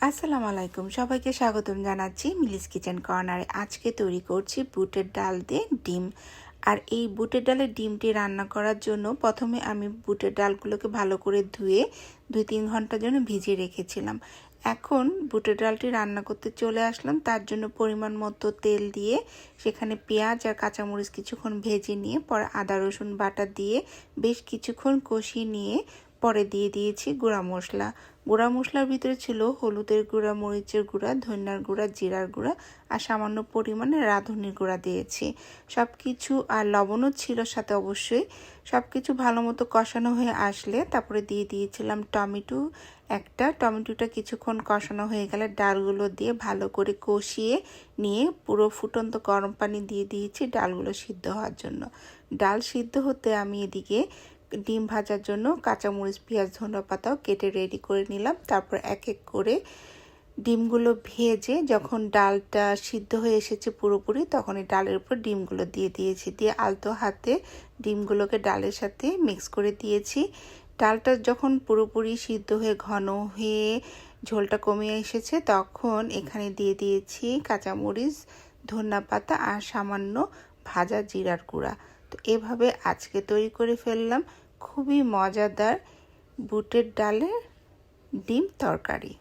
আসসালামু আলাইকুম, সবাইকে স্বাগতম জানাচ্ছি মিলিস কিচেন কর্নারে। আজকে তৈরি করছি বুটের ডাল দিয়ে ডিম। আর এই বুটের ডালের ডিমটি রান্না করার জন্য প্রথমে আমি বুটের ডালগুলোকে ভালো করে ধুয়ে 2-3 ঘন্টার জন্য ভিজিয়ে রেখেছিলাম। এখন বুটের ডালটি রান্না করতে চলে আসলাম। তার জন্য পরিমাণ মতো তেল দিয়ে সেখানে পেঁয়াজ আর কাঁচামরিচ কিছুক্ষণ ভেজে নিয়ে পরে আদা রসুন বাটা দিয়ে বেশ কিছুক্ষণ কষিয়ে নিয়ে পরে দিয়ে দিয়েছি গুঁড়া মশলা। গুঁড়া মশলার ভিতরে ছিল হলুদের গুঁড়া, মরিচের গুঁড়া, ধনিয়ার গুঁড়া, জিরার গুঁড়া আর সামান্য পরিমাণে রাঁধুনির গুঁড়া দিয়েছি। সব কিছু আর লবণও ছিল সাথে অবশ্যই। সব কিছু ভালো মতো কষানো হয়ে আসলে তারপরে দিয়ে দিয়েছিলাম টমেটো একটা। টমেটোটা কিছুক্ষণ কষানো হয়ে গেলে ডালগুলো দিয়ে ভালো করে কষিয়ে নিয়ে পুরো ফুটন্ত গরম পানি দিয়ে দিয়েছি ডালগুলো সিদ্ধ হওয়ার জন্য। ডাল সিদ্ধ হতে আমি এদিকে ডিম ভাজার জন্য কাঁচামরিচ, পেঁয়াজ, ধনিয়া পাতাও কেটে রেডি করে নিলাম। তারপর এক এক করে ডিমগুলো ভেজে যখন ডালটা সিদ্ধ হয়ে এসেছে পুরোপুরি, তখন এই ডালের উপর ডিমগুলো দিয়ে দিয়েছি। দিয়ে আলতো হাতে ডিমগুলোকে ডালের সাথে মিক্স করে দিয়েছি। ডালটা যখন পুরোপুরি সিদ্ধ হয়ে ঘন হয়ে ঝোলটা কমে এসেছে, তখন এখানে দিয়ে দিয়েছি কাঁচামরিচ, ধনিয়া পাতা আর সামান্য ভাজা জিরার গুঁড়া। তো এভাবে আজকে তৈরি করে ফেললাম খুবই মজাদার বুটের ডালের ডিম তরকারি।